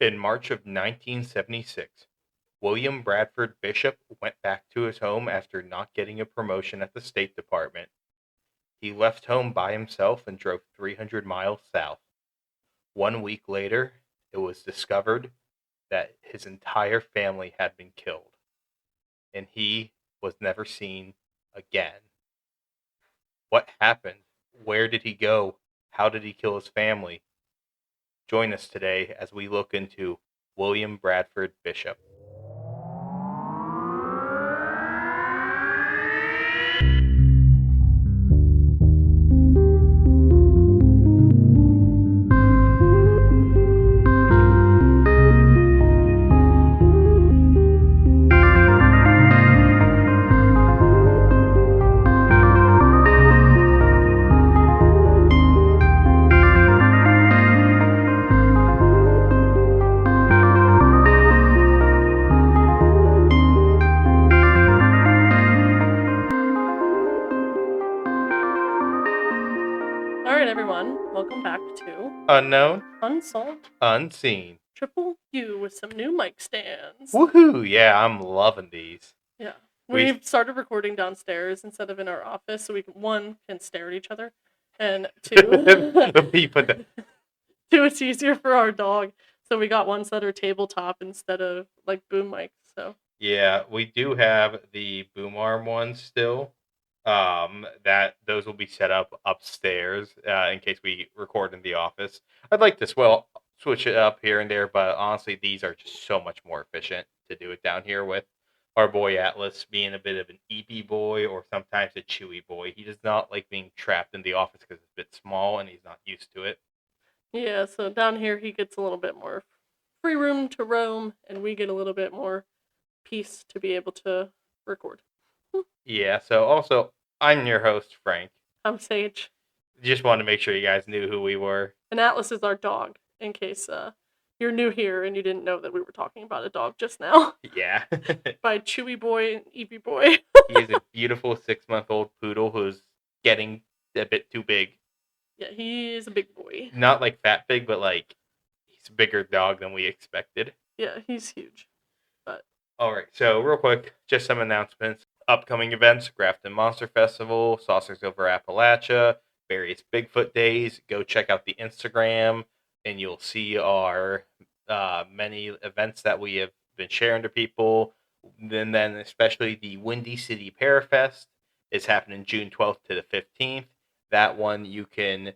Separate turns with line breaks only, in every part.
In March of 1976, William Bradford Bishop went back to his home after not getting a promotion at the State Department. He left home by himself and drove 300 miles south. 1 week later, it was discovered that his entire family had been killed, and he was never seen again. What happened? Where did he go? How did he kill his family? Join us today as we look into William Bradford Bishop.
Alright, everyone, welcome back to
Unknown,
Unsolved
unseen.
Triple U with some new mic stands.
Woohoo! Yeah, I'm loving these.
Yeah.
We-
We've started recording downstairs instead of in our office, so we can, one, can stare at each other, and two, it's easier for our dog. So we got ones that are tabletop instead of like boom mics. So
Yeah, we do have the boom arm ones still. That those will be set up upstairs in case we record in the office. I'd like to switch it up here and there, but honestly, these are just so much more efficient to do it down here with. Our boy Atlas being a bit of an EP boy or sometimes a chewy boy. He does not like being trapped in the office because it's a bit small and he's not used to it.
yeah, so down here he gets a little bit more free room to roam, and we get a little bit more peace to be able to record.
Yeah, so also, I'm your host, Frank.
I'm Sage.
Just wanted to make sure you guys knew who we were.
And Atlas is our dog, in case you're new here and you didn't know that we were talking about a dog just now.
Yeah.
By Chewy Boy and Eevee Boy.
He is a beautiful 6-month-old poodle who's getting a bit too big.
Yeah, he is a big boy.
Not like fat big, but like he's a bigger dog than we expected.
Yeah, he's huge. But
all right, so real quick, just some announcements. Upcoming events: Grafton Monster Festival, Saucers Over Appalachia, various Bigfoot days. Go check out the Instagram, and you'll see our many events that we have been sharing to people. And then especially the Windy City Parafest is happening June 12th to the 15th. That one you can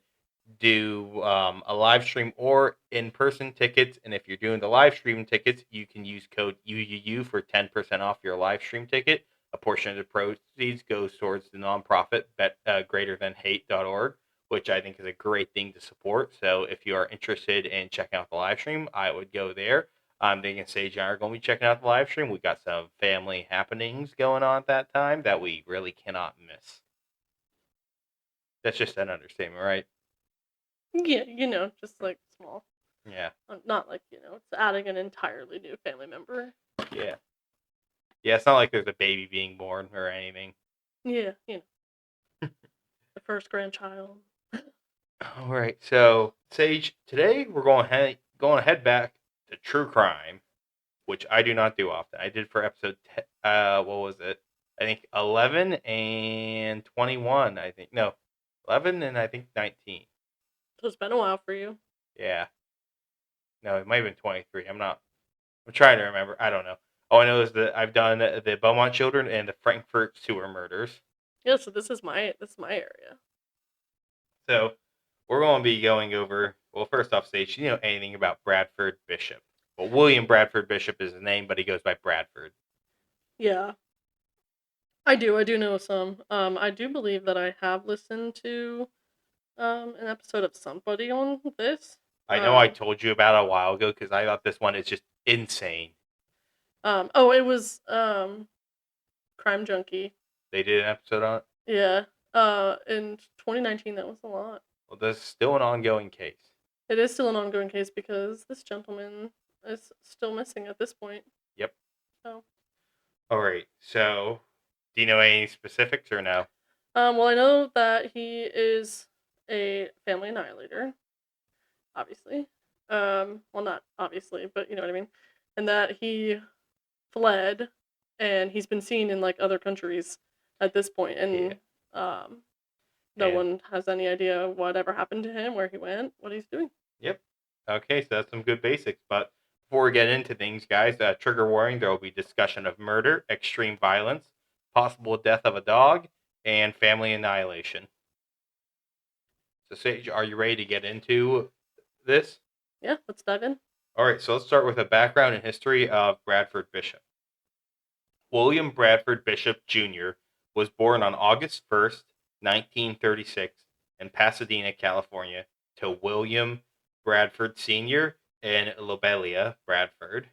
do a live stream or in-person tickets, and if you're doing the live stream tickets, you can use code UUU for 10% off your live stream ticket. A portion of the proceeds goes towards the nonprofit greaterthanhate.org, which I think is a great thing to support. So if you are interested in checking out the live stream, I would go there. I'm thinking Sage and I are going to be checking out the live stream. We got some family happenings going on at that time that we really cannot miss. That's just an understatement, right?
yeah, just like small.
Yeah.
Not like, it's adding an entirely new family member.
Yeah. Yeah, it's not like there's a baby being born or anything.
Yeah, the first grandchild.
All right, so Sage, today we're going to head back to true crime, which I do not do often. I did for episode what was it? I think 11 and 21. I think 11 and I think 19.
So it's been a while for you.
Yeah. No, it might have been 23. I'm trying to remember. I don't know. All I know is that I've done the Beaumont children and the Frankfurt sewer murders.
Yeah, so this is my area.
So we're going to be going over, well, first off, Sage, do you know anything about Bradford Bishop? Well, William Bradford Bishop is his name, but he goes by Bradford.
Yeah. I do know some. I do believe that I have listened to an episode of somebody on this.
I know I told you about it a while ago because I thought this one is just insane.
It was Crime Junkie.
They did an episode on it?
Yeah. In 2019, that was a lot.
Well, there's still an ongoing case.
It is still an ongoing case because this gentleman is still missing at this point.
Yep.
So.
All right. So, do you know any specifics or no?
Well, I know that he is a family annihilator, obviously. Well, not obviously, but you know what I mean. And that he fled, and he's been seen in like other countries at this point,
Yeah.
and um, no
And
one has any idea whatever happened to him, where he went, what he's doing.
yep. Okay, so that's some good basics. But before we get into things, guys, trigger warning: there will be discussion of murder, extreme violence, possible death of a dog, and family annihilation. So, Sage, are you ready to get into this?
Yeah, let's dive in.
All right, so let's start with a background and history of Bradford Bishop. William Bradford Bishop Jr. was born on August 1st, 1936, in Pasadena, California, to William Bradford Sr. and Lobelia Bradford.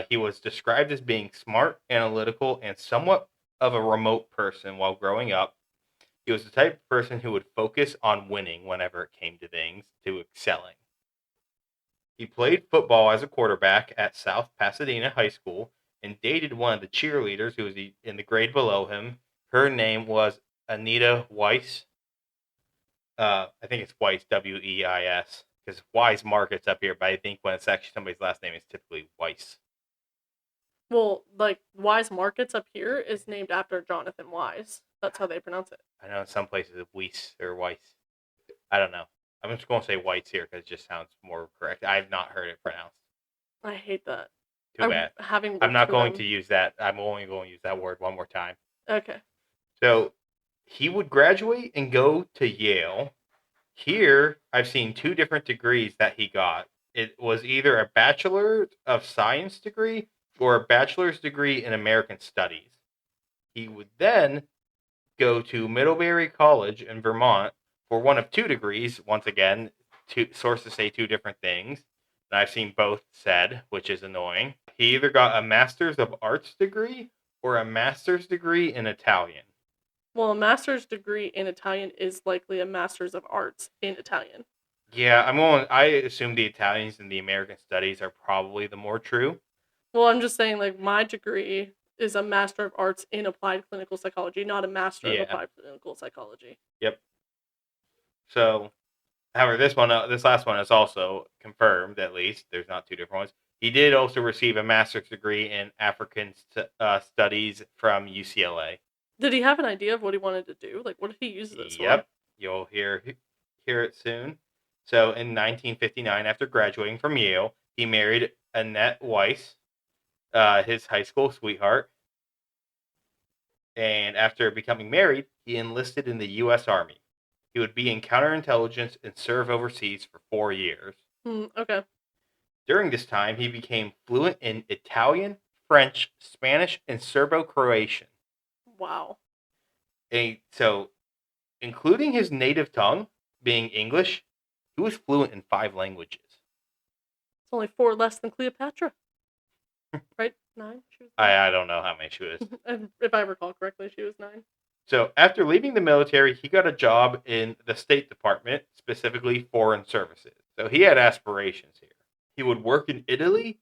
He was described as being smart, analytical, and somewhat of a remote person while growing up. He was the type of person who would focus on winning whenever it came to things, to excelling. He played football as a quarterback at South Pasadena High School and dated one of the cheerleaders who was in the grade below him. Her name was Anita Weiss. I think it's Weiss, Weis, because Wise Market's up here, but I think when it's actually somebody's last name, it's typically Weiss.
Well, like Wise Markets up here is named after Jonathan Wise. That's how they pronounce it.
I know in some places it's Weiss or Weiss. I don't know. I'm just going to say Weiss here because it just sounds more correct. I've not heard it pronounced.
I hate that.
Too bad.
Having
I'm
worked
not
for
going
them.
to use that. I'm only going to use that word one more time.
Okay.
So he would graduate and go to Yale. Here, I've seen two different degrees that he got. It was either a Bachelor of Science degree or a bachelor's degree in American Studies. He would then go to Middlebury College in Vermont for one of two degrees. Once again, two sources say two different things. And I've seen both said, which is annoying. He either got a Master's of Arts degree or a Master's degree in Italian.
Well, a master's degree in Italian is likely a master's of arts in Italian.
Yeah, I assume the Italians and the American Studies are probably the more true.
Well, I'm just saying, like, my degree is a Master of Arts in Applied Clinical Psychology, not a Master of
Yeah.
Applied Clinical Psychology.
Yep. So, however, this last one is also confirmed. At least there's not two different ones. He did also receive a master's degree in African studies from UCLA.
Did he have an idea of what he wanted to do? Like, what did he use this for?
Yep, you'll hear it soon. So, in 1959, after graduating from Yale, he married Annette Weiss, his high school sweetheart. And after becoming married, he enlisted in the U.S. Army. He would be in counterintelligence and serve overseas for 4 years.
Okay.
During this time, he became fluent in Italian, French, Spanish, and Serbo-Croatian.
Wow.
So, including his native tongue, being English, he was fluent in 5 languages.
It's only 4 less than Cleopatra. Right? 9? She was 9?
I don't know how many she was.
If I recall correctly, she was 9.
So, after leaving the military, he got a job in the State Department, specifically Foreign Services. So, he had aspirations here. He would work in Italy,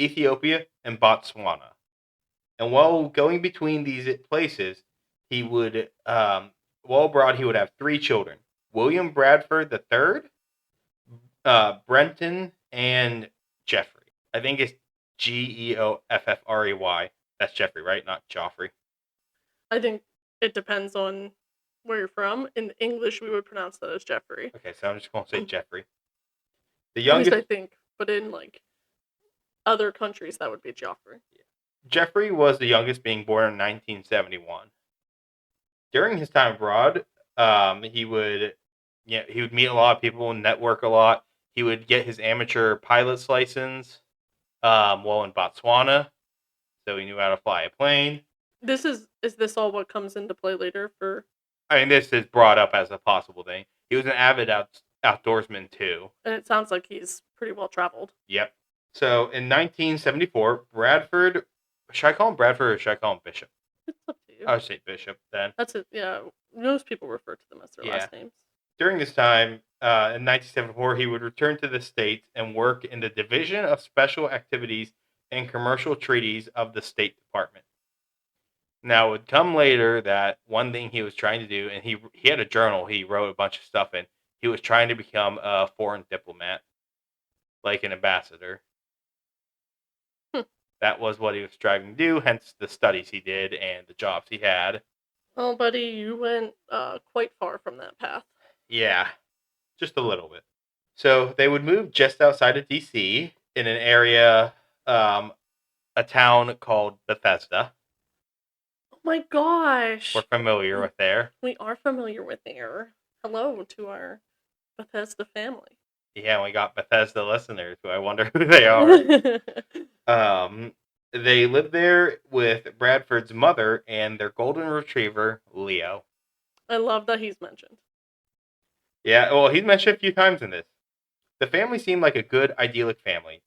Ethiopia, and Botswana. And while going between these places, he would, while abroad, he would have 3 children: William Bradford III, Brenton, and Jeffrey. I think it's Geoffrey. That's Jeffrey, right? Not Joffrey.
I think it depends on where you're from. In English, we would pronounce that as Jeffrey.
Okay, so I'm just going to say Jeffrey. The
At
youngest,
least I think, but in like other countries, that would be Joffrey.
Jeffrey was the youngest, being born in 1971. During his time abroad, he would meet a lot of people, network a lot. He would get his amateur pilot's license while in Botswana, so he knew how to fly a plane.
Is this all what comes into play later for?
I mean, this is brought up as a possible thing. He was an avid outdoorsman too.
And it sounds like he's pretty well traveled.
Yep. So in 1974, Bradford, should I call him Bradford or should I call him Bishop?
It's up to you.
I would say Bishop then.
That's it. Yeah, most people refer to them as their last names.
During this time, in 1974, he would return to the States and work in the Division of Special Activities and Commercial Treaties of the State Department. Now, it would come later that one thing he was trying to do, and he had a journal he wrote a bunch of stuff in, he was trying to become a foreign diplomat. like an ambassador.
Hmm.
That was what he was striving to do, hence the studies he did and the jobs he had.
Well, buddy, you went quite far from that path.
Yeah, just a little bit. So they would move just outside of D.C. in an area, a town called Bethesda.
Oh my gosh!
We're familiar with there.
We are familiar with there. Hello to our Bethesda family.
Yeah, we got Bethesda listeners who I wonder who they are. They lived there with Bradford's mother and their golden retriever, Leo.
I love that he's mentioned.
Yeah, well, he's mentioned a few times in this. The family seemed like a good, idyllic family.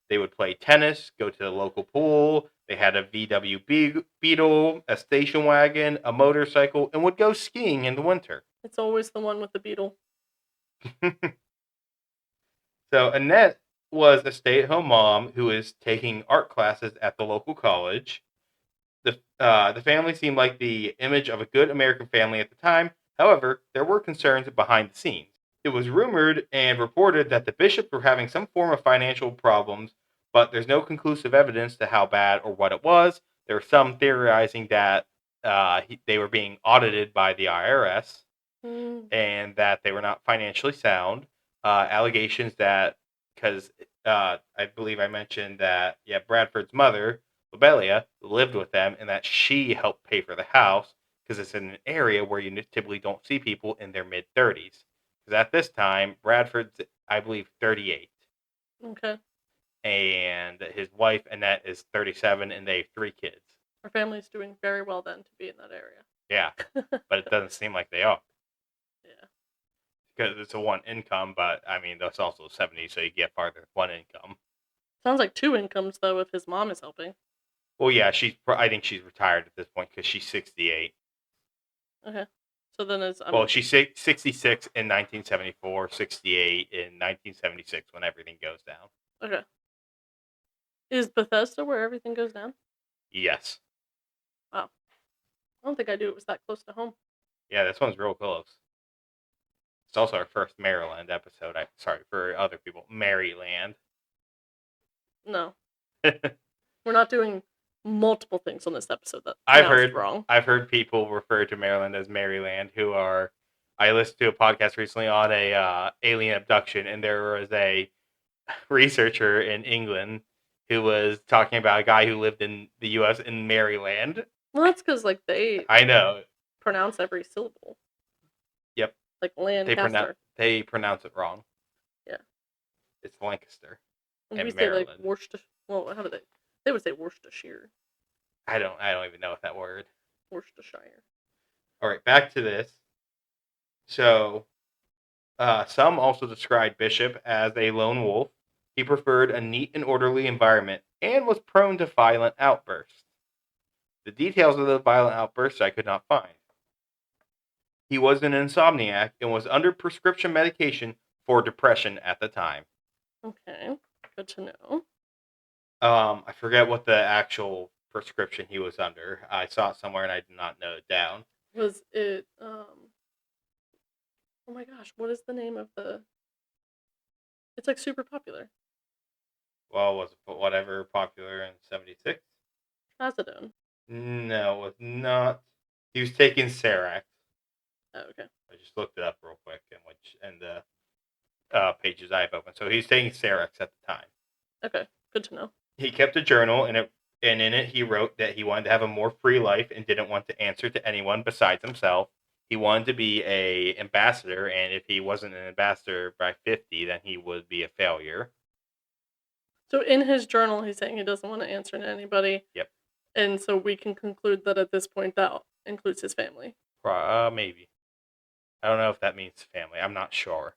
They would play tennis, go to the local pool. They had a VW Beetle, a station wagon, a motorcycle, and would go skiing in the winter.
It's always the one with the beetle.
So Annette was a stay-at-home mom who was taking art classes at the local college. The family seemed like the image of a good American family at the time. However, there were concerns behind the scenes. It was rumored and reported that the bishops were having some form of financial problems, but there's no conclusive evidence to how bad or what it was. There was some theorizing that they were being audited by the IRS and that they were not financially sound. Allegations that, because I believe I mentioned that, Bradford's mother, Lobelia, lived with them and that she helped pay for the house because it's in an area where you typically don't see people in their mid-30s. Because at this time, Bradford's, I believe, 38.
Okay.
And his wife, Annette, is 37, and they have 3 kids.
Our family's doing very well then to be in that area.
Yeah, but it doesn't seem like they are.
Yeah.
Because it's a one income, but, I mean, that's also 70, so you get farther with one income.
Sounds like 2 incomes, though, if his mom is helping.
Well, yeah, I think she's retired at this point because she's 68.
Okay. So then it's...
Well, she's 66 in 1974, 68 in 1976 when everything goes down.
Okay. Is Bethesda where everything goes down?
Yes.
Wow. I don't think I knew it was that close to home.
Yeah, this one's real close. It's also our first Maryland episode. Sorry for other people. Maryland.
No. We're not doing multiple things on this episode that wrong.
I've heard people refer to Maryland as Maryland who are... I listened to a podcast recently on a alien abduction, and there was a researcher in England who was talking about a guy who lived in the U.S. in Maryland.
Well, that's because they...
I know.
Pronounce every syllable.
Yep.
Like Lancaster.
They pronounce it wrong.
Yeah.
It's Lancaster.
And we say like Worcestershire. Well, how do they? They would say Worcestershire.
I don't even know what that word.
Worcestershire.
All right, back to this. So, some also described Bishop as a lone wolf. He preferred a neat and orderly environment and was prone to violent outbursts. The details of the violent outbursts I could not find. He was an insomniac and was under prescription medication for depression at the time.
Okay, good to know.
I forget what the actual prescription he was under. I saw it somewhere and I did not note it down.
Was it, oh my gosh, what is the name of the... It's like super popular.
Well, was it whatever popular in 76?
Trazodone.
No, it was not. He was taking Serac.
Oh, okay.
I just looked it up real quick and the pages I have open. So he's taking Serac at the time.
Okay, good to know.
He kept a journal, and in it he wrote that he wanted to have a more free life and didn't want to answer to anyone besides himself. He wanted to be a ambassador, and if he wasn't an ambassador by 50, then he would be a failure.
So in his journal, he's saying he doesn't want to answer to anybody.
Yep.
And so we can conclude that at this point that includes his family.
Maybe. I don't know if that means family. I'm not sure.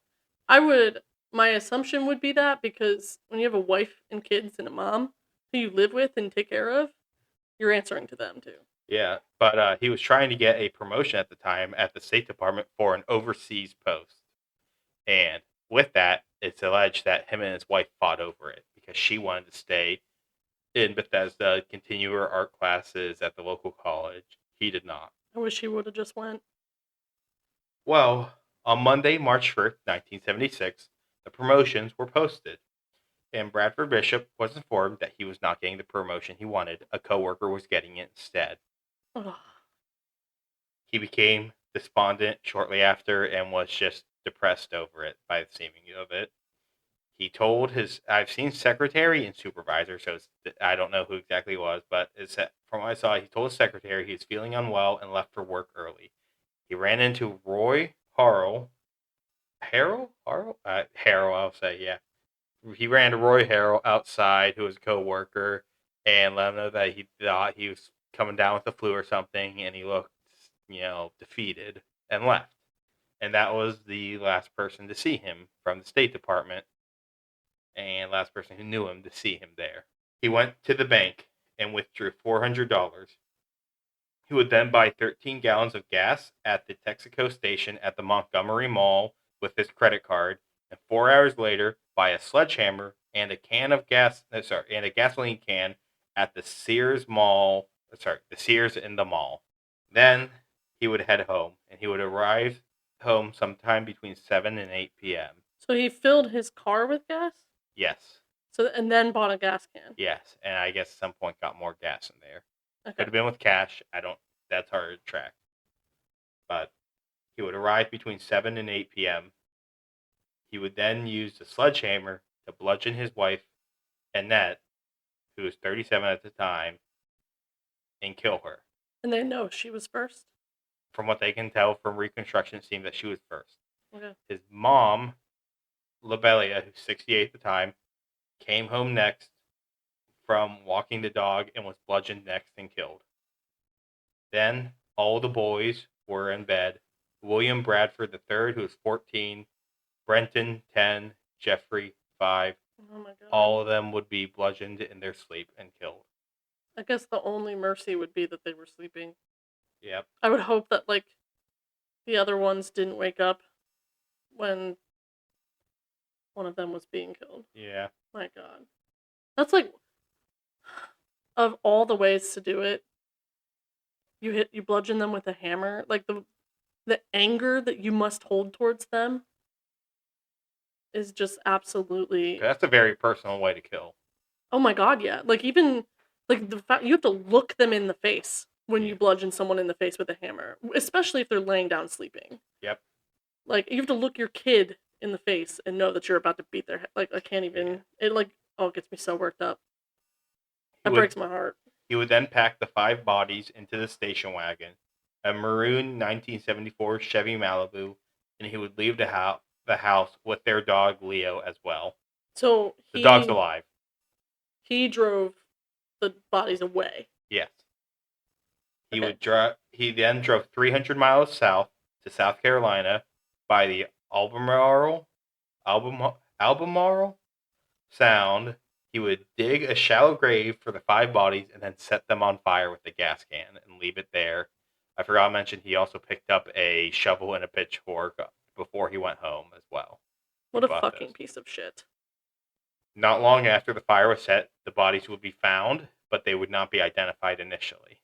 My assumption would be that because when you have a wife and kids and a mom who you live with and take care of, you're answering to them too.
Yeah, but he was trying to get a promotion at the time at the State Department for an overseas post. And with that, it's alleged that him and his wife fought over it because she wanted to stay in Bethesda, continue her art classes at the local college. He did not.
I wish he would have just went.
Well, on Monday, March 1st, 1976, the promotions were posted. and Bradford Bishop was informed that he was not getting the promotion he wanted. A coworker was getting it instead.
Ugh.
He became despondent shortly after and was just depressed over it by the seeming of it. He told I've seen secretary and supervisor, so I don't know who exactly it was, but from what I saw, he told his secretary he was feeling unwell and left for work early. He ran into Roy Harrell. Harrell, I'll say, yeah. He ran to Roy Harrell outside, who was a co-worker, and let him know that he thought he was coming down with the flu or something, and he looked, defeated, and left. And that was the last person to see him from the State Department, and last person who knew him to see him there. He went to the bank and withdrew $400. He would then buy 13 gallons of gas at the Texaco station at the Montgomery Mall with his credit card, and 4 hours later buy a sledgehammer and a gasoline can at the Sears in the mall. Then he would head home, and he would arrive home sometime between 7 and 8 p.m.
So he filled his car with gas?
Yes.
And then bought a gas can?
Yes, and I guess at some point got more gas in there.
Okay.
Could have been with cash. That's hard to track. But he would arrive between 7 and 8 p.m. He would then use the sledgehammer to bludgeon his wife, Annette, who was 37 at the time, and kill her.
And they know she was first?
From what they can tell from reconstruction, it seemed that she was first.
Okay.
His mom, Lobelia, who's 68 at the time, came home next from walking the dog and was bludgeoned next and killed. Then all the boys were in bed. William Bradford III, who was 14, Brenton, 10, Jeffrey, 5.
Oh my god.
All of them would be bludgeoned in their sleep and killed.
I guess the only mercy would be that they were sleeping.
Yep.
I would hope that, the other ones didn't wake up when one of them was being killed.
Yeah.
My god. That's of all the ways to do it, you bludgeon them with a hammer. The anger that you must hold towards them is just absolutely...
That's a very personal way to kill.
Oh my god, yeah. Even the fact you have to look them in the face when you bludgeon someone in the face with a hammer, especially if they're laying down sleeping.
Yep.
You have to look your kid in the face and know that you're about to beat their head. I can't even... It gets me so worked up. That breaks my heart.
He would then pack the 5 bodies into the station wagon, a maroon 1974 Chevy Malibu, and he would leave the house with their dog Leo as well.
So
the dog's alive.
He drove the bodies away. Yes.
He then drove 300 miles south to South Carolina by the Albemarle Sound. He would dig a shallow grave for the 5 bodies and then set them on fire with a gas can and leave it there. I forgot to mention he also picked up a shovel and a pitchfork before he went home as well.
What a fucking piece of shit.
Not long after the fire was set, the bodies would be found, but they would not be identified initially.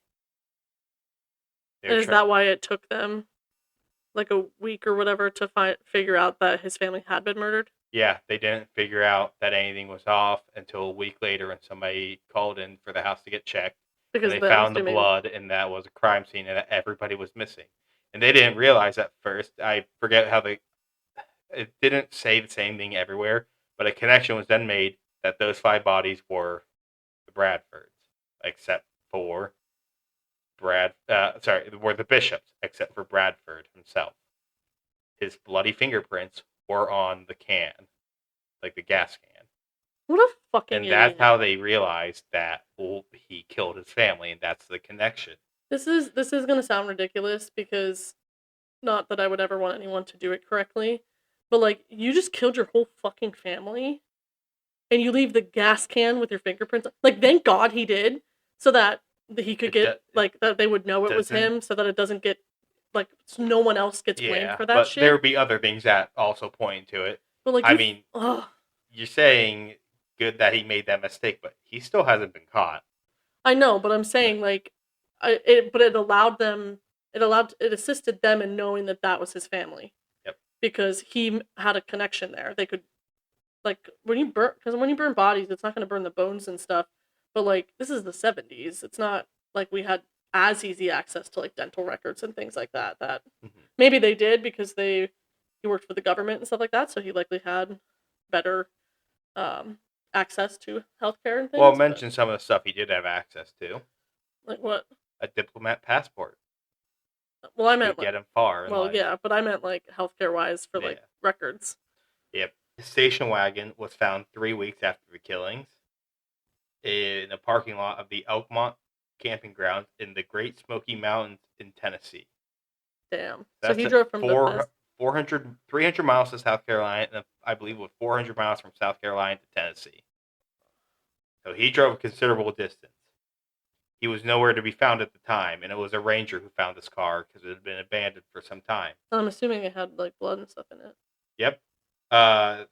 Is that why it took them a week or whatever to figure out that his family had been murdered?
Yeah, they didn't figure out that anything was off until a week later when somebody called in for the house to get checked. Because they found the blood, and that was a crime scene, and everybody was missing. And they didn't realize at first. I forget how it didn't say the same thing everywhere, but a connection was then made that those 5 bodies were the Bradfords, except for were the Bishops, except for Bradford himself. His bloody fingerprints were on the can, the gas can.
What a fucking
And
idiot.
that's how they realized that he killed his family, and that's the connection.
This is going to sound ridiculous because, not that I would ever want anyone to do it correctly, but you just killed your whole fucking family, and you leave the gas can with your fingerprints. Thank God he did, so that he could get that they would know it was him, so that it doesn't get so no one else gets blamed for that shit.
There would be other things that also point to it. But you're saying good that he made that mistake, but he still hasn't been caught.
I know, but I'm saying it assisted them in knowing that was his family.
Yep.
Because he had a connection there. They could like when you burn bodies, it's not going to burn the bones and stuff. But like this is the 70s. It's not like we had as easy access to like dental records and things like that. That maybe they did because he worked for the government and stuff like that, so he likely had better access to healthcare and things.
Well, mention some of the stuff he did have access to.
Like what?
A diplomat passport.
Well, I meant
get him far.
Well, yeah, but I meant like healthcare wise for like records.
Yep. His station wagon was found 3 weeks after the killings in a parking lot of the Elkmont camping grounds in the Great Smoky Mountains in Tennessee.
Damn. So he drove from
300 miles to South Carolina, and I believe with 400 miles from South Carolina to Tennessee. So he drove a considerable distance. He was nowhere to be found at the time, and it was a ranger who found this car because it had been abandoned for some time.
I'm assuming it had like blood and stuff in it.
Yep.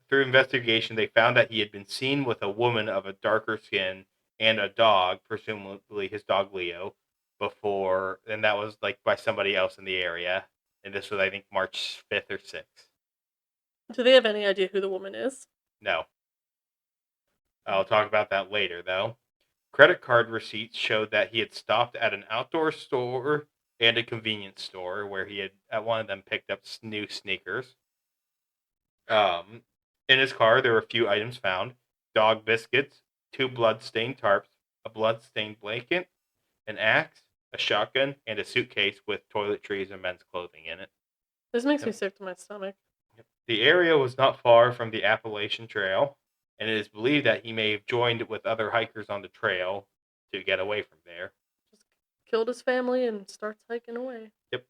Through investigation, they found that he had been seen with a woman of a darker skin and a dog, presumably his dog Leo, before, and that was like by somebody else in the area. And this was, I think, March 5th or 6th.
Do they have any idea who the woman is?
No. I'll talk about that later, though. Credit card receipts showed that he had stopped at an outdoor store and a convenience store where he had, at one of them, picked up new sneakers. In his car, there were a few items found: dog biscuits, 2 blood-stained tarps, a blood-stained blanket, an axe, a shotgun, and a suitcase with toiletries and men's clothing in it.
This makes me sick to my stomach.
The area was not far from the Appalachian Trail, and it is believed that he may have joined with other hikers on the trail to get away from there.
Just killed his family and starts hiking away.
Yep.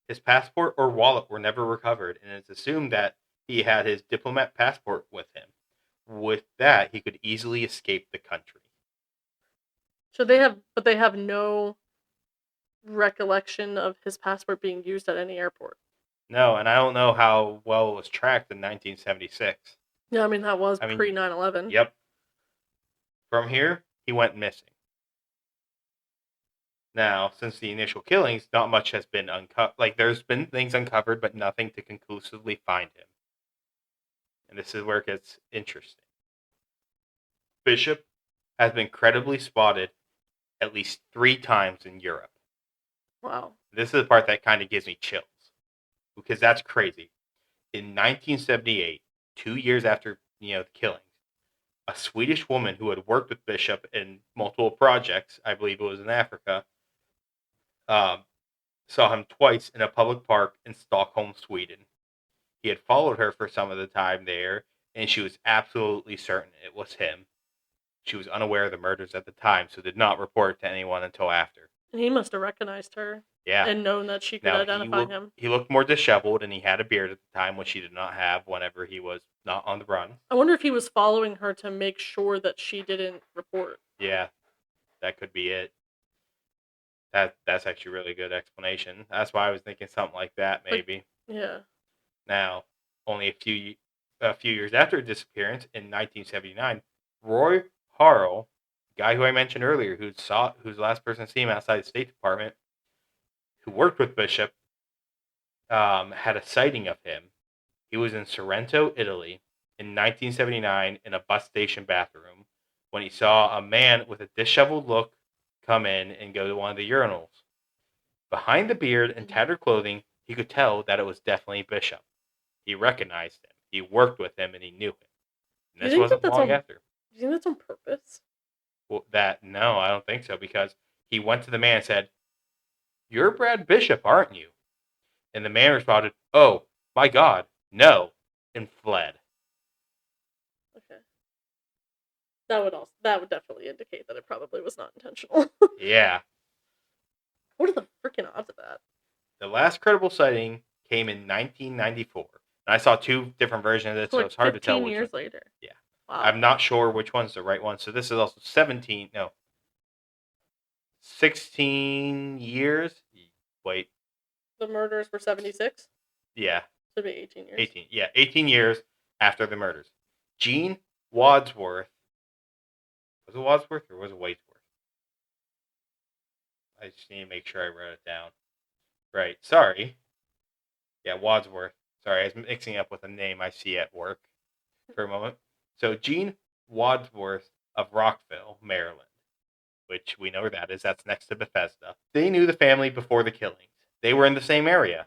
His passport or wallet were never recovered, and it's assumed that he had his diplomat passport with him. With that, he could easily escape the country.
So they have no recollection of his passport being used at any airport.
No, and I don't know how well it was tracked in 1976.
Yeah, I mean, that was pre 9/11.
Yep. From here, he went missing. Now, since the initial killings, not much has been uncovered. Like, there's been things uncovered, but nothing to conclusively find him. And this is where it gets interesting. Bishop has been credibly spotted at least 3 times in Europe.
Wow.
This is the part that kind of gives me chills, because that's crazy. In 1978, 2 years after the killings, a Swedish woman who had worked with Bishop in multiple projects, I believe it was in Africa, saw him twice in a public park in Stockholm, Sweden. He had followed her for some of the time there, and she was absolutely certain it was him. She was unaware of the murders at the time, so did not report to anyone until after.
And he must have recognized her.
Yeah.
And known that she could identify him.
He looked more disheveled, and he had a beard at the time, which he did not have whenever he was not on the run.
I wonder if he was following her to make sure that she didn't report.
Yeah, that could be it. That's actually a really good explanation. That's why I was thinking something like that, maybe.
Yeah.
Now, only a few years after his disappearance, in 1979, Roy Harrell, the guy who I mentioned earlier, who's the last person to see him outside the State Department, who worked with Bishop, had a sighting of him. He was in Sorrento, Italy, in 1979 in a bus station bathroom when he saw a man with a disheveled look come in and go to one of the urinals. Behind the beard and tattered clothing, he could tell that it was definitely Bishop. He recognized him. He worked with him, and he knew him. And this wasn't long after.
Do you think that's on purpose?
Well, no, I don't think so, because he went to the man and said, "You're Brad Bishop, aren't you?" And the man responded, "Oh, my God, no," and fled.
Okay. That would definitely indicate that it probably was not intentional.
Yeah.
What are the freaking odds of that?
The last credible sighting came in 1994. And I saw 2 different versions of this, so it's hard to tell which
15 years later.
Yeah.
Wow.
I'm not sure which one's the right one. So this is also 16 years. Wait.
The murders were 76?
Yeah.
Should be 18 years.
18. Yeah, 18 years after the murders. Gene Wadsworth. Was it Wadsworth or was it Wadsworth? I just need to make sure I wrote it down. Right. Sorry. Yeah, Wadsworth. Sorry, I was mixing up with a name I see at work for a moment. So Gene Wadsworth of Rockville, Maryland, which we know where that is. That's next to Bethesda. They knew the family before the killings. They were in the same area.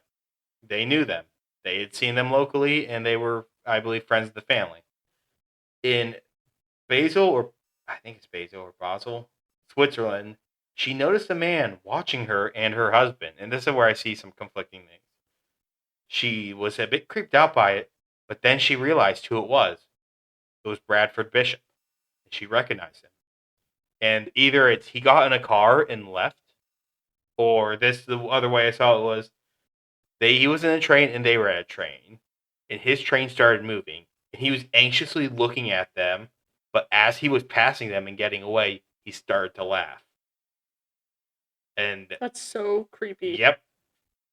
They knew them. They had seen them locally, and they were, I believe, friends of the family. In I think it's Basel, Switzerland, she noticed a man watching her and her husband. And this is where I see some conflicting things. She was a bit creeped out by it, but then she realized who it was. It was Bradford Bishop. And she recognized him. And either it's he got in a car and left, or the other way I saw it was he was in a train and they were at a train, and his train started moving, and he was anxiously looking at them, but as he was passing them and getting away, he started to laugh. And
That's so creepy.
Yep.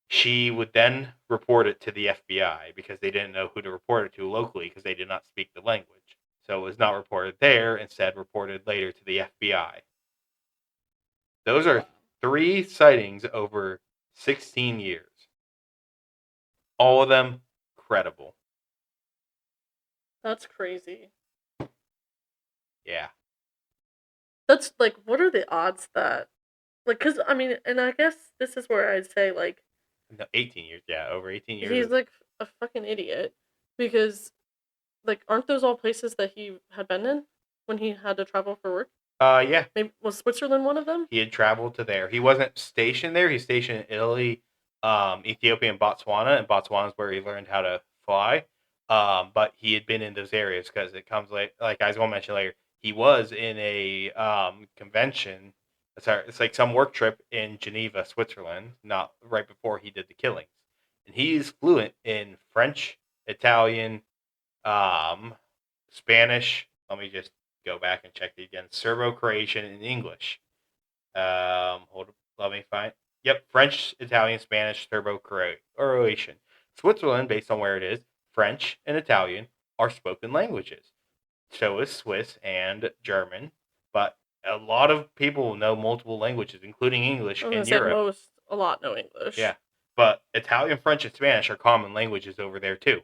She would then report it to the FBI because they didn't know who to report it to locally because they did not speak the language. So it was not reported there, instead reported later to the FBI. Those are 3 sightings over 16 years. All of them credible.
That's crazy.
Yeah.
That's like, what are the odds that, like, because I mean, and I guess this is where I'd say, like,
No, 18 years. Yeah, over 18 years.
he's like a fucking idiot because, like, aren't those all places that he had been in when he had to travel for work?
Yeah.
Maybe was Switzerland one of them?
He had traveled to there. He wasn't stationed there. He's stationed in Italy, Ethiopia, and Botswana. And Botswana is where he learned how to fly. But he had been in those areas because it comes like I was going to mention later. He was in a convention. Sorry, it's like some work trip in Geneva, Switzerland, not right before he did the killings. And he's fluent in French, Italian, Spanish. Let me just go back and check it again. Serbo-Croatian and English. Hold up, let me find. Yep, French, Italian, Spanish, Serbo-Croatian. Switzerland, based on where it is, French and Italian are spoken languages. So is Swiss and German, but a lot of people know multiple languages, including English in Europe.
A lot know English.
Yeah, but Italian, French, and Spanish are common languages over there too.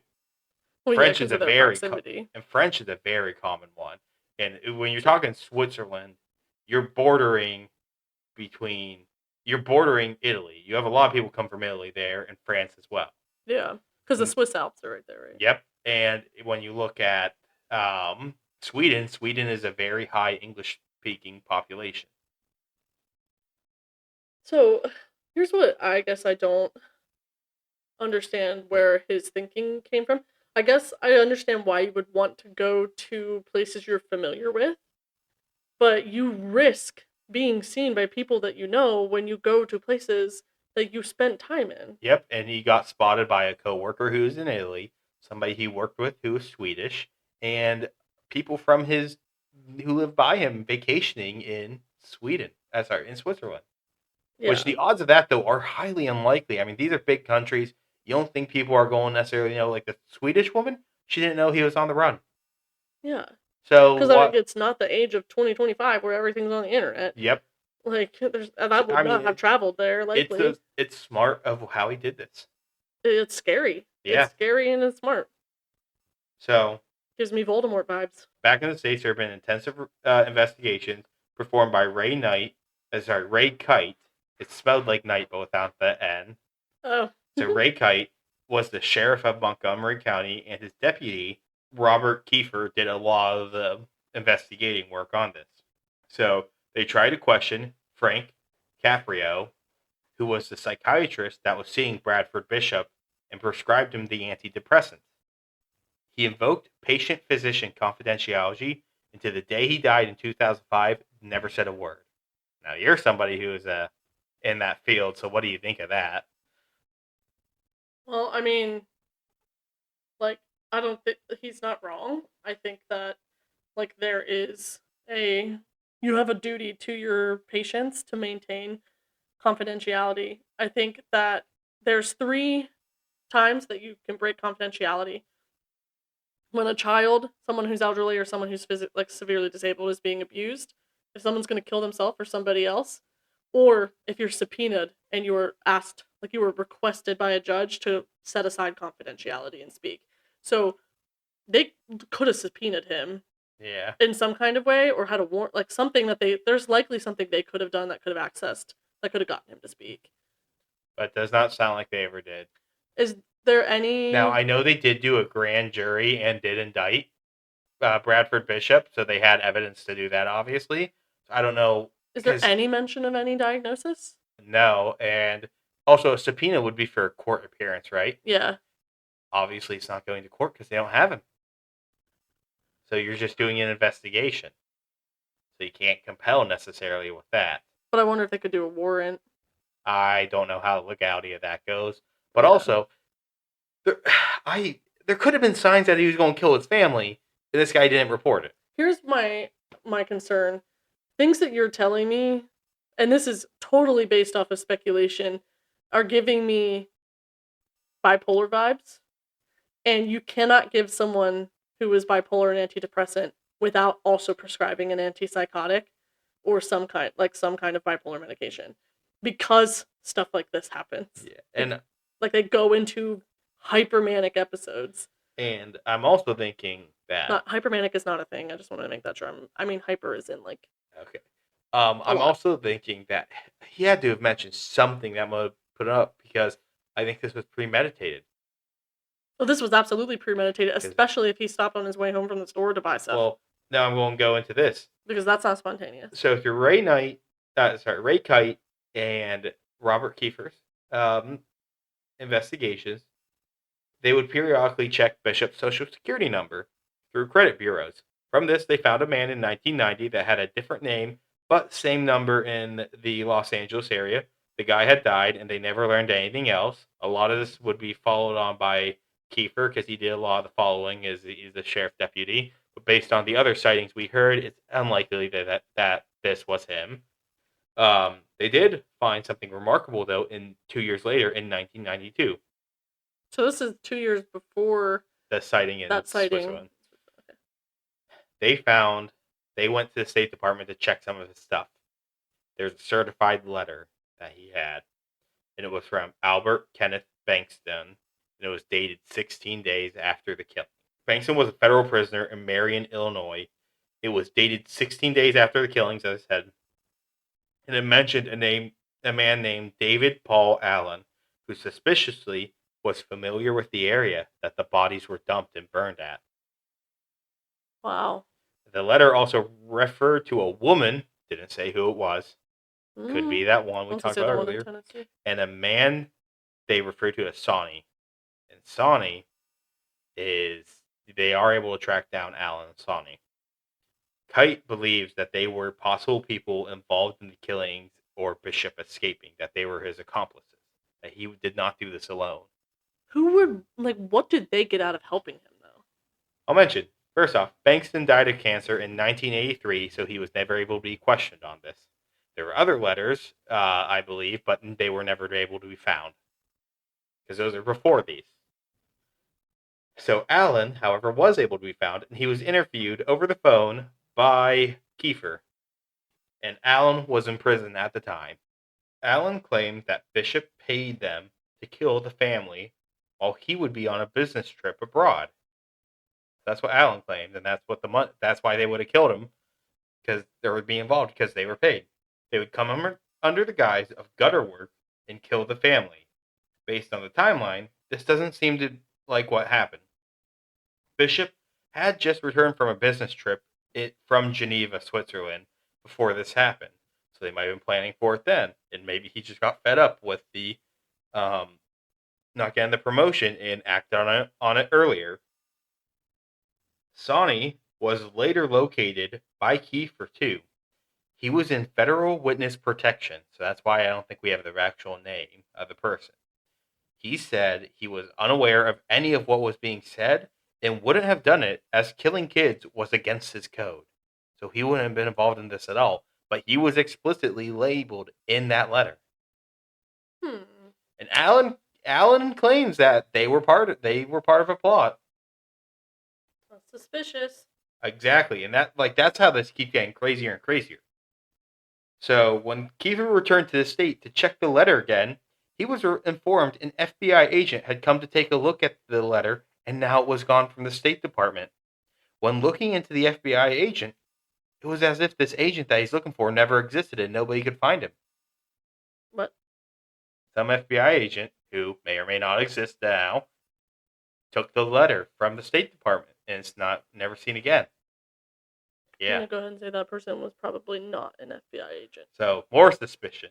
Well,
French
yeah,
is a
their
very
proximity.
and French is a very common one. And when you're talking Switzerland, you're bordering Italy. You have a lot of people come from Italy there, and France as well.
Yeah, because the Swiss Alps are right there, right?
Yep. And when you look at Sweden is a very high English-speaking population.
So here's what I guess I don't understand where his thinking came from. I guess I understand why you would want to go to places you're familiar with, but you risk being seen by people that you know when you go to places that you spent time in.
Yep, and he got spotted by a coworker who was in Italy, somebody he worked with who was Swedish, and people from who lived by him vacationing in in Switzerland. Yeah. Which the odds of that though are highly unlikely. I mean, these are big countries. You don't think people are going necessarily, like the Swedish woman, she didn't know he was on the run.
Yeah.
So
because it's not the age of 2025 where everything's on the internet.
Yep.
Like I would not have traveled there. Likely.
It's smart of how he did this.
It's scary.
Yeah.
It's scary and it's smart.
So
gives me Voldemort vibes.
Back in the States, there have been intensive investigations performed by Ray Kite. It's spelled like night, but without the N.
Oh.
So Ray Kite was the sheriff of Montgomery County, and his deputy, Robert Kiefer, did a lot of the investigating work on this. So they tried to question Frank Caprio, who was the psychiatrist that was seeing Bradford Bishop, and prescribed him the antidepressant. He invoked patient-physician confidentiality, and to the day he died in 2005, never said a word. Now, you're somebody who is in that field, so what do you think of that?
Well, I mean, like, I don't think he's not wrong. I think that, like, you have a duty to your patients to maintain confidentiality. I think that there's 3 times that you can break confidentiality. When a child, someone who's elderly, or someone who's severely disabled is being abused, if someone's going to kill themselves or somebody else, or if you're subpoenaed and you were asked, like you were requested by a judge to set aside confidentiality and speak. So they could have subpoenaed him
Yeah.
in some kind of way, or had a warrant, like something that there's likely something they could have done that could have accessed, that could have gotten him to speak.
But it does not sound like they ever did.
Is there any...
Now, I know they did do a grand jury and did indict Bradford Bishop, so they had evidence to do that, obviously. I don't know.
Is there any mention of any diagnosis?
No, and also a subpoena would be for a court appearance, right?
Yeah.
Obviously, it's not going to court because they don't have him. So you're just doing an investigation. So you can't compel necessarily with that.
But I wonder if they could do a warrant.
I don't know how the legality of that goes. But also, there could have been signs that he was going to kill his family, and this guy didn't report it.
Here's my concern. Things that you're telling me, and this is totally based off of speculation, are giving me bipolar vibes. And you cannot give someone who is bipolar an antidepressant without also prescribing an antipsychotic or some kind of bipolar medication, because stuff like this happens.
Yeah, and
like they go into hypermanic episodes.
And I'm also thinking that
hypermanic is not a thing. I just want to make that sure. I mean, hyper is in like...
Okay. I'm also thinking that he had to have mentioned something that would put it up, because I think this was premeditated.
Well, this was absolutely premeditated, especially if he stopped on his way home from the store to buy stuff.
Well, now I'm going to go into this.
Because that's not spontaneous.
So through Ray Kite and Robert Kiefer's investigations, they would periodically check Bishop's social security number through credit bureaus. From this, they found a man in 1990 that had a different name, but same number in the Los Angeles area. The guy had died, and they never learned anything else. A lot of this would be followed on by Kiefer, because he did a lot of the following as he's the sheriff deputy. But based on the other sightings we heard, it's unlikely that this was him. They did find something remarkable, though, 2 years later in 1992.
So this is 2 years before
the sighting in Switzerland.
Okay.
They went to the State Department to check some of his stuff. There's a certified letter that he had, and it was from Albert Kenneth Bankston, and it was dated 16 days after the killing. Bankston was a federal prisoner in Marion, Illinois. It was dated 16 days after the killings, as I said, and it mentioned a man named David Paul Allen, who suspiciously was familiar with the area that the bodies were dumped and burned at.
Wow.
The letter also referred to a woman, didn't say who it was. Could be that one we talked about earlier. And a man they referred to as Sonny. And Sonny they are able to track down Alan and Sonny. Kite believes that they were possible people involved in the killings or Bishop escaping, that they were his accomplices, that he did not do this alone.
What did they get out of helping him, though?
I'll mention, first off, Bankston died of cancer in 1983, so he was never able to be questioned on this. There were other letters, I believe, but they were never able to be found, because those are before these. So Alan, however, was able to be found, and he was interviewed over the phone by Kiefer. And Alan was in prison at the time. Alan claimed that Bishop paid them to kill the family while he would be on a business trip abroad. That's what Alan claimed, and that's why they would have killed him, because they would be involved, because they were paid. They would come under the guise of gutter work and kill the family. Based on the timeline, this doesn't seem to like what happened. Bishop had just returned from a business trip from Geneva, Switzerland, before this happened. So they might have been planning for it then. And maybe he just got fed up with the not getting the promotion and acted on it earlier. Sonny was later located by Kiefer too. He was in federal witness protection, so that's why I don't think we have the actual name of the person. He said he was unaware of any of what was being said and wouldn't have done it, as killing kids was against his code. So he wouldn't have been involved in this at all, but he was explicitly labeled in that letter. And Alan claims that they were part of a plot.
That's suspicious.
Exactly, and that's how this keeps getting crazier and crazier. So when Kiefer returned to the state to check the letter again, he was informed an FBI agent had come to take a look at the letter and now it was gone from the State Department. When looking into the FBI agent, it was as if this agent that he's looking for never existed and nobody could find him.
What?
Some FBI agent, who may or may not exist now, took the letter from the State Department and it's never seen again.
I'm
Yeah.
gonna go ahead and say that person was probably not an FBI agent.
So, more suspicion.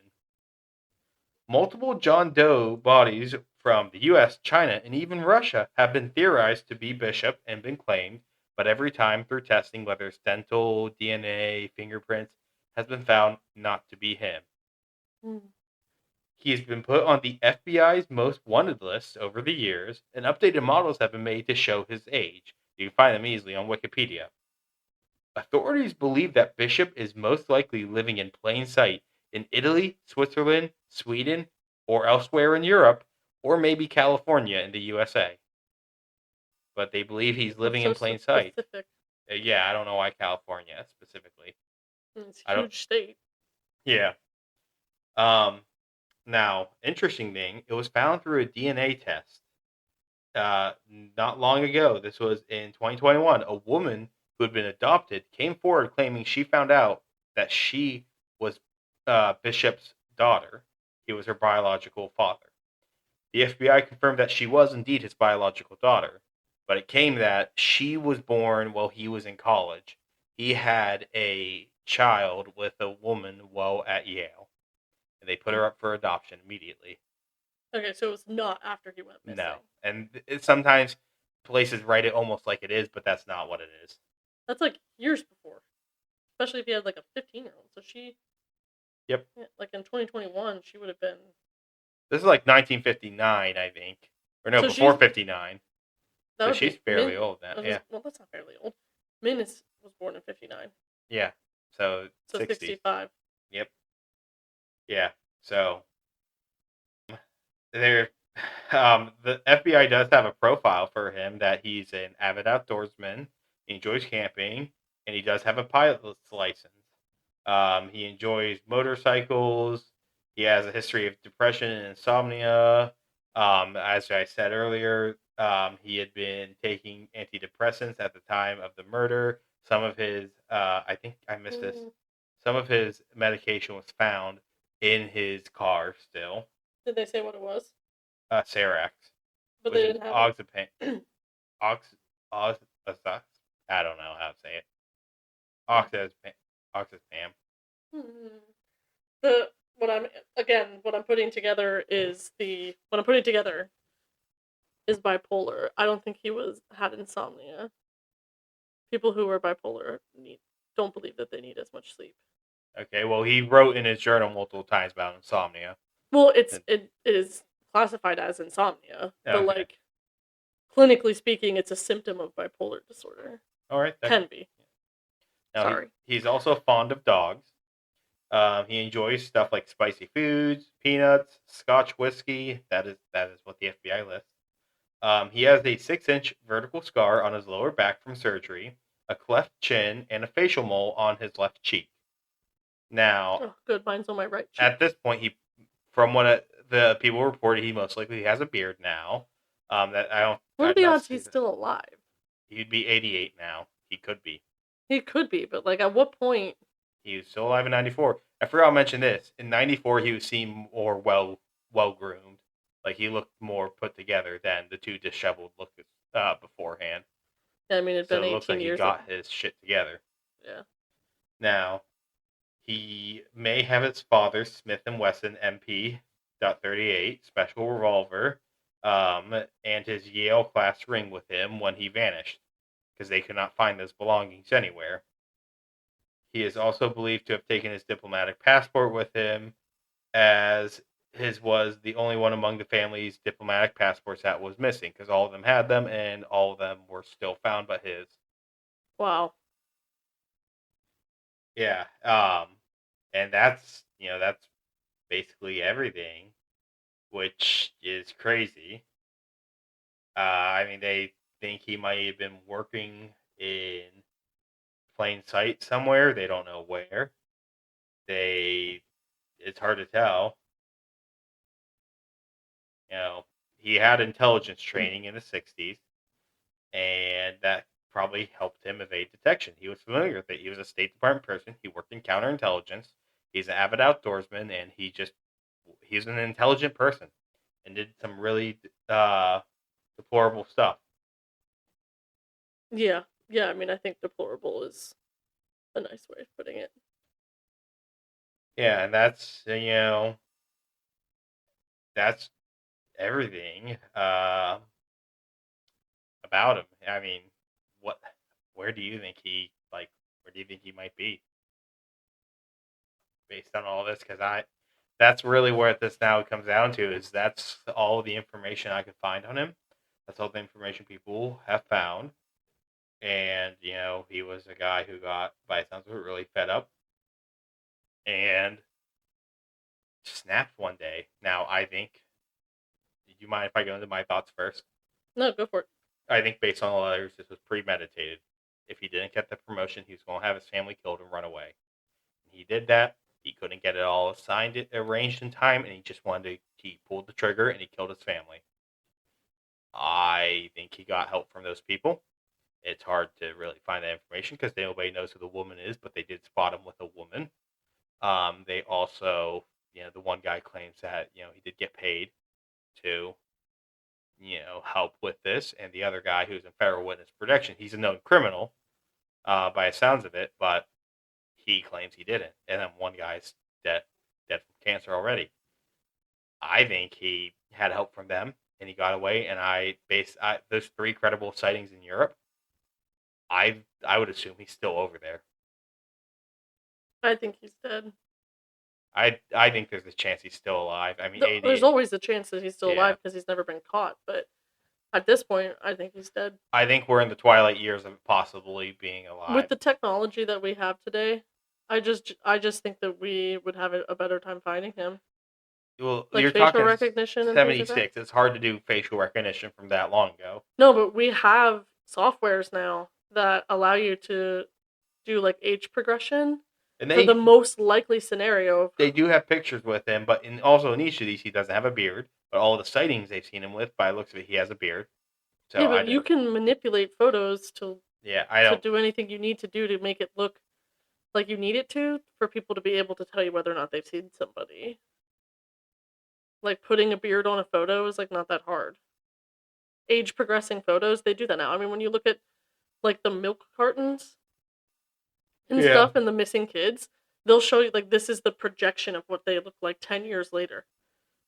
Multiple John Doe bodies from the US, China, and even Russia have been theorized to be Bishop and been claimed, but every time through testing, whether it's dental, DNA, fingerprints, has been found not to be him. He's been put on the FBI's most wanted list over the years, and updated models have been made to show his age. You can find them easily on Wikipedia. Authorities believe that Bishop is most likely living in plain sight in Italy, Switzerland, Sweden, or elsewhere in Europe, or maybe California in the USA. But they believe he's living in plain sight. Yeah, I don't know why California specifically.
It's a huge state.
Yeah. Now, interesting thing, it was found through a DNA test. Not long ago, this was in 2021, a woman who had been adopted came forward claiming she found out that she was Bishop's daughter. He was her biological father. The FBI confirmed that she was indeed his biological daughter, but it came that she was born while he was in college. He had a child with a woman while at Yale, and they put her up for adoption immediately.
Okay, so it was not after he went missing.
No, and sometimes places write it almost like it is, but that's not what it is.
That's like years before, especially if you had like a 15-year-old. So she,
yep,
like in 2021, she would have been.
This is like 1959, I think, or no, so before 59. So she's fairly old now. Yeah,
well, that's not fairly old. Minus was born in 59.
Yeah, so 60.
65.
Yep. Yeah, so there. The FBI does have a profile for him that he's an avid outdoorsman. He enjoys camping, and he does have a pilot's license. He enjoys motorcycles. He has a history of depression and insomnia. As I said earlier, he had been taking antidepressants at the time of the murder. Some of his, I think I missed this. Some of his medication was found in his car still.
Did they say what it was?
Serax.
But they didn't have
oxazepam. I don't know how to say it. Oxazepam.
What I'm putting together is bipolar. I don't think he had insomnia. People who are bipolar don't believe that they need as much sleep.
Okay, well, he wrote in his journal multiple times about insomnia.
Well, it is classified as insomnia, but like clinically speaking, it's a symptom of bipolar disorder.
All right,
can be.
Now, sorry. He's also fond of dogs. He enjoys stuff like spicy foods, peanuts, Scotch whiskey. That is what the FBI lists. He has a 6-inch vertical scar on his lower back from surgery, a cleft chin, and a facial mole on his left cheek. Now,
good. Mine's on my right cheek.
At this point, from what the people reported, he most likely has a beard now. That I don't.
What are the odds he's still alive?
He'd be 88 now. He could be.
He could be, but like at what point?
He was still alive in 94. I forgot to mention this. In 94, he was seen more well groomed. Like he looked more put together than the two disheveled looked beforehand.
Yeah, I mean it'd been 18 years.
It looks like he got his shit together.
Yeah.
Now, he may have his father's Smith & Wesson MP.38 special revolver, and his Yale class ring with him when he vanished, because they could not find those belongings anywhere. He is also believed to have taken his diplomatic passport with him, as his was the only one among the family's diplomatic passports that was missing, because all of them had them, and all of them were still found but his.
Wow.
Yeah, and that's basically everything, which is crazy. I mean, they think he might have been working in plain sight somewhere. They don't know where. It's hard to tell. He had intelligence training in the 60s. and that probably helped him evade detection. He was familiar with it. He was a State Department person. He worked in counterintelligence. He's an avid outdoorsman, and he's an intelligent person and did some really deplorable stuff.
Yeah. Yeah, I mean, I think deplorable is a nice way of putting it.
Yeah, and that's everything about him. I mean, what? Where do you think Where do you think he might be based on all this? Because that's really where this now comes down to. Is that's all the information I could find on him. That's all the information people have found. And he was a guy who got, by the sounds of it, really fed up and snapped one day. Now, I think. Do you mind if I go into my thoughts first?
No, go for it.
I think based on the letters, this was premeditated. If he didn't get the promotion, he was going to have his family killed and run away. He did that. He couldn't get it all arranged in time, and he just he pulled the trigger and he killed his family. I think he got help from those people. It's hard to really find that information because nobody knows who the woman is, but they did spot him with a woman. They also, the one guy claims that, he did get paid to, help with this. And the other guy who's in federal witness protection, he's a known criminal by the sounds of it, but he claims he didn't. And then one guy's dead from cancer already. I think he had help from them and he got away. And those 3 credible sightings in Europe, I would assume he's still over there.
I think he's dead.
I think there's a chance he's still alive. I mean,
there's always a chance that he's still alive because he's never been caught. But at this point, I think he's dead.
I think we're in the twilight years of possibly being alive.
With the technology that we have today, I just think that we would have a better time finding him.
Well,
like
you're
facial
talking
recognition and
76.
Like
it's hard to do facial recognition from that long ago.
No, but we have softwares now that allow you to do like age progression. And for the most likely scenario.
They do have pictures with him, but also in each of these, he doesn't have a beard. But all the sightings they've seen him with, by the looks of it, he has a beard.
So yeah, but you can manipulate photos to do anything you need to do to make it look like you need it to for people to be able to tell you whether or not they've seen somebody. Like putting a beard on a photo is like not that hard. Age progressing photos, they do that now. I mean, when you look at like the milk cartons and stuff and the missing kids, they'll show you like this is the projection of what they look like 10 years later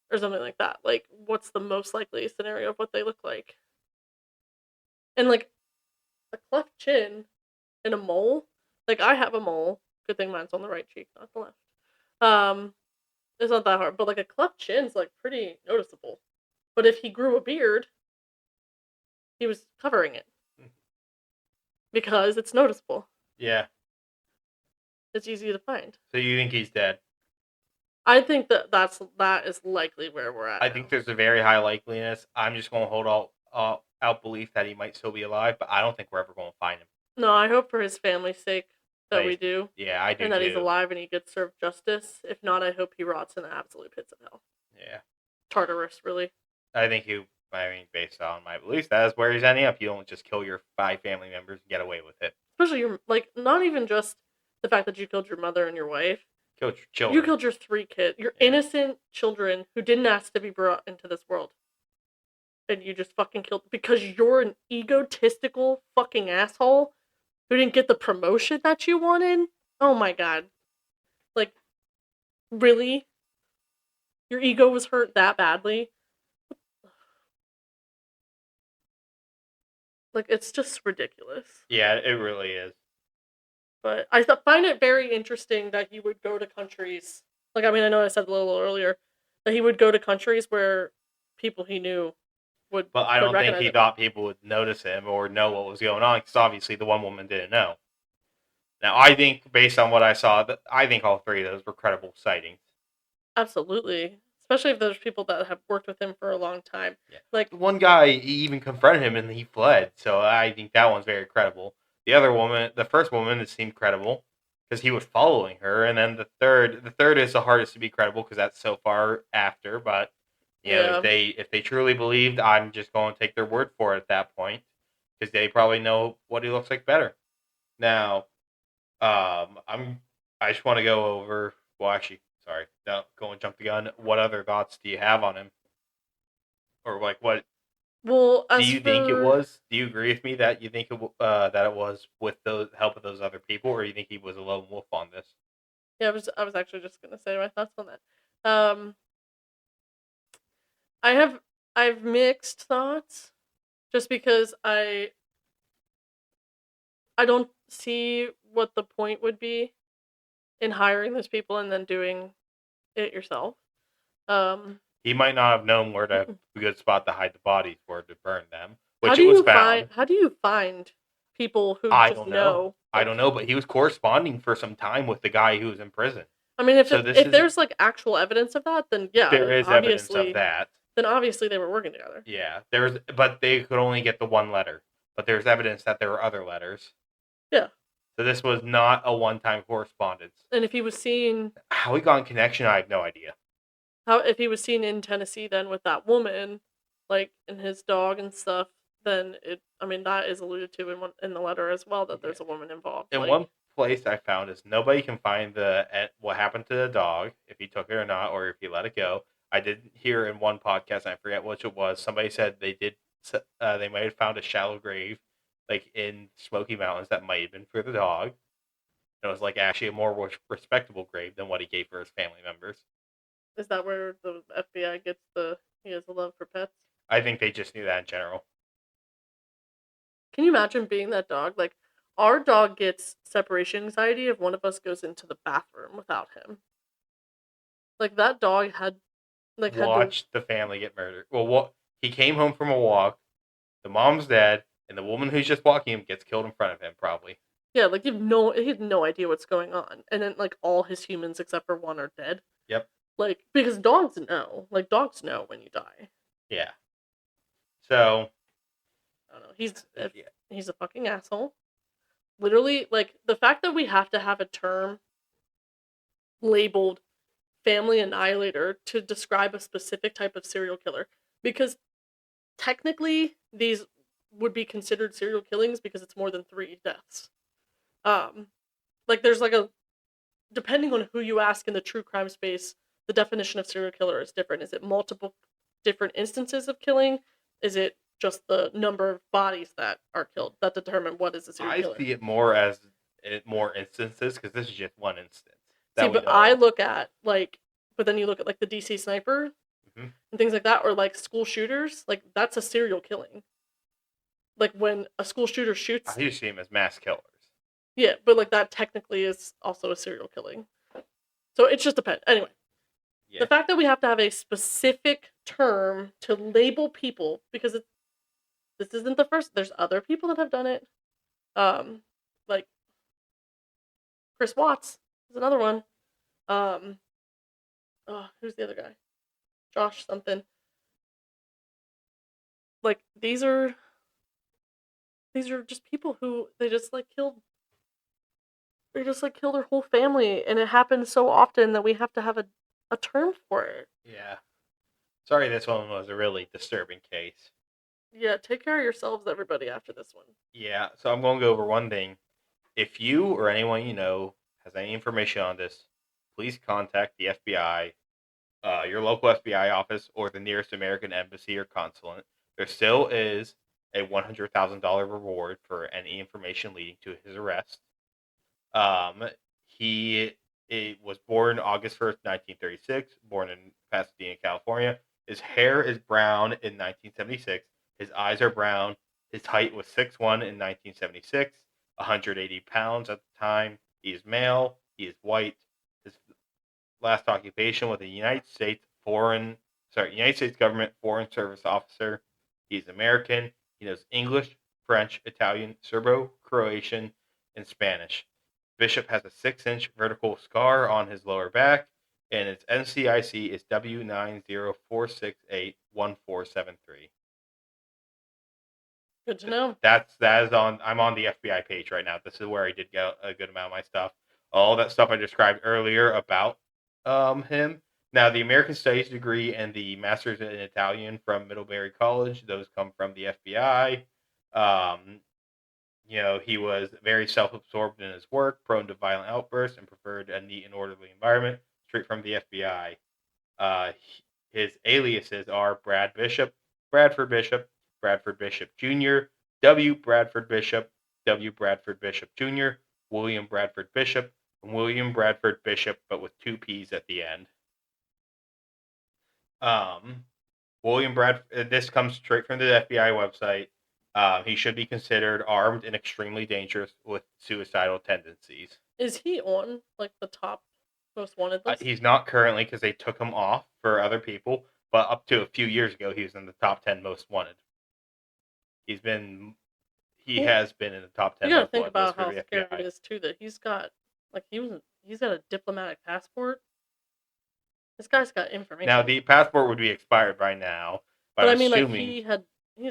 or something like that. Like what's the most likely scenario of what they look like. And like a cleft chin and a mole, like I have a mole. Good thing mine's on the right cheek, not the left. It's not that hard, but like a cleft chin's like pretty noticeable. But if he grew a beard, he was covering it because it's noticeable.
Yeah.
It's easy to find.
So you think he's dead?
I think that is likely where we're at.
I think there's a very high likeliness. I'm just going to hold out belief that he might still be alive, but I don't think we're ever going to find him.
No, I hope for his family's sake that we do.
Yeah, I do.
And that he's alive and he gets served justice. If not, I hope he rots in the absolute pits of hell.
Yeah.
Tartarus, really.
I think based on my beliefs, that is where he's ending up. You don't just kill your 5 family members and get away with it.
Especially not even just the fact that you killed your mother and your wife.
Killed your children.
You killed your 3 kids. Your innocent children who didn't ask to be brought into this world. And you just fucking killed because you're an egotistical fucking asshole who didn't get the promotion that you wanted. Oh my god. Like, really? Your ego was hurt that badly? Like, it's just ridiculous.
Yeah, it really is.
But I find it very interesting that he would go to countries. Like, I mean, I know I said a little earlier that he would go to countries where people he knew would.
But I don't think he thought people would notice him or know what was going on, because obviously the one woman didn't know. Now, I think, based on what I saw, I think all 3 of those were credible sightings.
Absolutely. Especially if there's people that have worked with him for a long time.
Yeah.
Like
one guy, he even confronted him and he fled. So I think that one's very credible. The other woman, the first woman, it seemed credible because he was following her. And then the third is the hardest to be credible because that's so far after. But if they truly believed, I'm just going to take their word for it at that point. because they probably know what he looks like better. Now, I just want to go over. Well, actually, sorry, no, go and jump the gun. What other thoughts do you have on him, or like what
Well,
do
as
you think it
for
was? Do you agree with me that you think that it was with the help of those other people, or you think he was a lone wolf on this?
yeah, I was actually just gonna say my thoughts on that. I have mixed thoughts, just because I don't see what the point would be in hiring those people and then doing it yourself. Um,
He might not have known where to a good spot to hide the bodies for to burn them,
how
which
do
it was
you find
found.
how do you find people who
I
just
don't know.
know?
I
Like,
don't know, but he was corresponding for some time with the guy who was in prison.
I mean,
So this
if
is
there's like actual evidence of that, then
there
yeah,
is evidence of
obviously,
that.
then obviously they were working together.
Yeah, there's, but they could only get the one letter. But there's evidence that there were other letters.
Yeah,
So this was not a one-time correspondence.
and if he was seen
How he got in connection, I have no idea.
how if he was seen in Tennessee then with that woman, like and his dog and stuff, then I mean that is alluded to in the letter as well that
Yeah.
there's a woman involved.
And
Like,
one place I found is nobody can find what happened to the dog, if he took it or not, or if he let it go. I did hear in one podcast, and I forget which it was. Somebody said they might have found a shallow grave, like in Smoky Mountains, that might have been for the dog. And it was like actually a more respectable grave than what he gave for his family members.
is that where the FBI gets he has a love for pets?
I think they just knew that in general.
Can you imagine being that dog? Like, our dog gets separation anxiety if one of us goes into the bathroom without him. Like, that dog had had to.
Watch the family get murdered. Well, what he came home from a walk, the mom's dead, and the woman who's just walking him gets killed in front of him, probably.
Yeah, like he had no idea what's going on, and then like all his humans except for one are dead.
Yep.
Like, because dogs know, like dogs know when you die.
Yeah. So
I don't know.
yeah.
He's a fucking asshole. Literally, like the fact that we have to have a term labeled family annihilator to describe a specific type of serial killer, because technically these would be considered serial killings because it's more than 3 deaths. Like there's like depending on who you ask in the true crime space, the definition of serial killer is different. Is it multiple different instances of killing? Is it just the number of bodies that are killed that determine what is a serial killer?
I see it more as more instances because this is just one instance.
See, but I look at like, but then you look at like the DC sniper
mm-hmm.
and things like that, or like school shooters. Like that's a serial killing. Like when a school shooter shoots.
I usually see them as mass killers.
Yeah, but like that technically is also a serial killing. So it just depends. Anyway, yeah. The fact that we have to have a specific term to label people because this isn't the first. There's other people that have done it. Like Chris Watts is another one. Who's the other guy? Josh something. Like these are just people who they just like killed. They just like kill their whole family, and it happens so often that we have to have a term for it.
Yeah. Sorry, this one was a really disturbing case.
Yeah, take care of yourselves, everybody, after this one.
Yeah, so I'm going to go over one thing. If you or anyone you know has any information on this, please contact the FBI, your local FBI office, or the nearest American embassy or consulate. There still is a $100,000 reward for any information leading to his arrest. He was born August 1st, 1936, born in Pasadena, California. His hair is brown in 1976. His eyes are brown. His height was 6'1" in 1976, 180 pounds at the time. He is male. He is white. His last occupation was a United States government foreign service officer. He's American. He knows English, French, Italian, Serbo-Croatian, and Spanish. Bishop has a 6-inch vertical scar on his lower back, and its NCIC is W904681473.
Good to know.
That is on. I'm on the FBI page right now. This is where I did get a good amount of my stuff. All that stuff I described earlier about him. Now, the American Studies degree and the Master's in Italian from Middlebury College, those come from the FBI. Um, he was very self-absorbed in his work, prone to violent outbursts, and preferred a neat and orderly environment, straight from the FBI. His aliases are Bradford Bishop, Bradford Bishop Jr., W. Bradford Bishop, W. Bradford Bishop Jr., William Bradford Bishop, and William Bradford Bishop, but with two P's at the end. William Bradford, this comes straight from the FBI website. He should be considered armed and extremely dangerous with suicidal tendencies.
Is he on the top most wanted list?
He's not currently because they took him off for other people, but up to a few years ago, he was in the top 10 most wanted. He has been in the top 10
you gotta
most
think
wanted
about
list for
how
the
scary
FBI.
it is too that he's got he's got a diplomatic passport. This guy's got information.
Now the passport would be expired by now,
but I mean, assuming... he has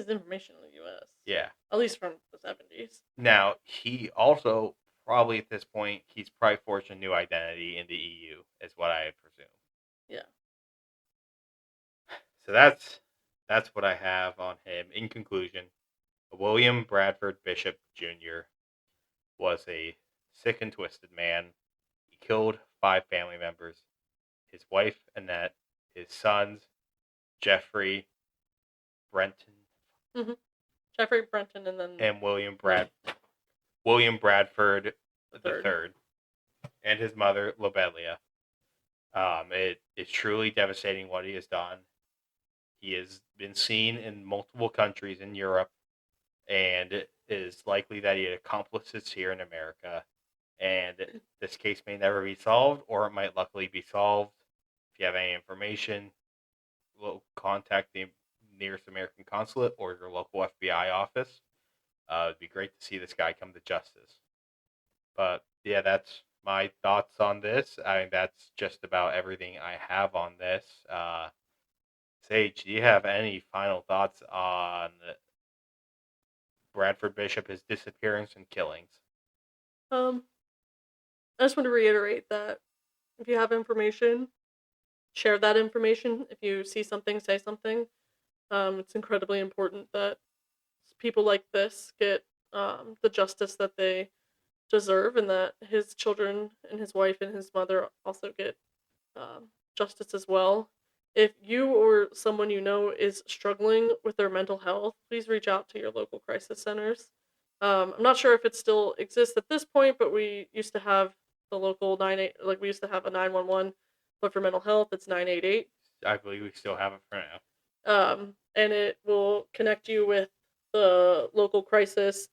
information in the U.S.
Yeah,
at least from the 70s.
Now he also probably at this point he's probably forged a new identity in the EU, is what I presume.
Yeah.
So that's what I have on him. In conclusion, William Bradford Bishop Jr. was a sick and twisted man. He killed 5 family members: his wife Annette, his sons Jeffrey, Brenton,
Jeffrey, Brenton, and
William Bradford III, and his mother Lobelia. It is truly devastating what he has done. He has been seen in multiple countries in Europe, and it is likely that he had accomplices here in America. And this case may never be solved, or it might luckily be solved. If you have any information, contact the nearest American consulate or your local FBI office. It'd be great to see this guy come to justice. But yeah, that's my thoughts on this. I mean, that's just about everything I have on this. Sage, do you have any final thoughts on Bradford Bishop, his disappearance and killings?
I just want to reiterate that if you have information, share that information. If you see something, say something. It's incredibly important that people like this get the justice that they deserve, and that his children and his wife and his mother also get justice as well. If you or someone you know is struggling with their mental health, please reach out to your local crisis centers. I'm not sure if it still exists at this point, but we used to have the local 98, we used to have a 911, but for mental health, it's 988.
I believe we still have it for now.
And it will connect you with the local crisis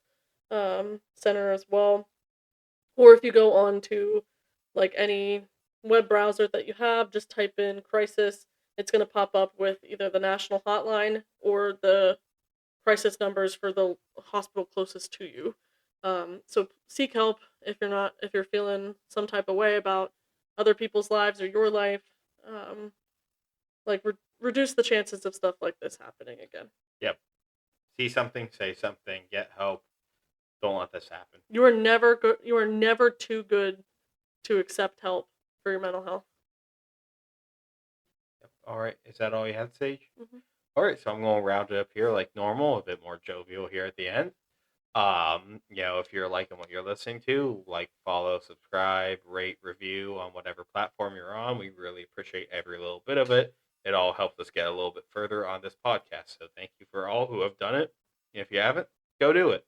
center as well. Or if you go on to any web browser that you have, just type in crisis. It's going to pop up with either the national hotline or the crisis numbers for the hospital closest to you. So seek help if you're feeling some type of way about other people's lives or your life. Reduce the chances of stuff like this happening again.
Yep. See something, say something, get help. Don't let this happen.
You are never too good to accept help for your mental health.
Yep. All right. Is that all you had, Sage?
Mm-hmm.
All right. So I'm going to round it up here like normal, a bit more jovial here at the end. If you're liking what you're listening to, follow, subscribe, rate, review on whatever platform you're on. We really appreciate every little bit of it. It all helps us get a little bit further on this podcast. So thank you for all who have done it. If you haven't, go do it.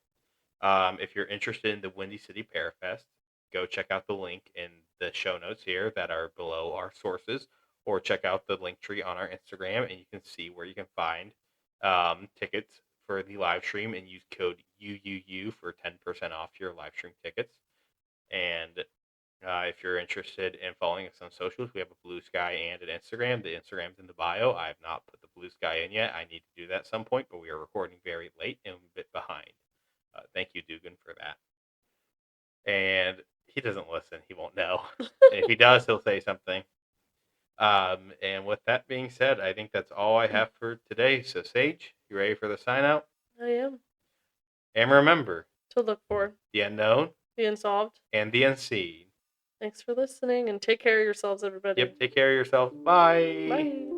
If you're interested in the Windy City Parafest, go check out the link in the show notes here that are below our sources, or check out the link tree on our Instagram, and you can see where you can find tickets for the live stream, and use code UUU for 10% off your live stream tickets. And if you're interested in following us on socials, we have a Blue Sky and an Instagram. The Instagram's in the bio. I have not put the Blue Sky in yet. I need to do that at some point, but we are recording very late and a bit behind. Thank you, Dugan, for that. And he doesn't listen. He won't know. If he does, he'll say something. And with that being said, I think that's all I have for today. So, Sage, you ready for the sign out?
I am.
And remember
to look for
the unknown,
the unsolved,
and the unseen.
Thanks for listening, and take care of yourselves, everybody.
Yep, take care of yourselves. Bye.
Bye.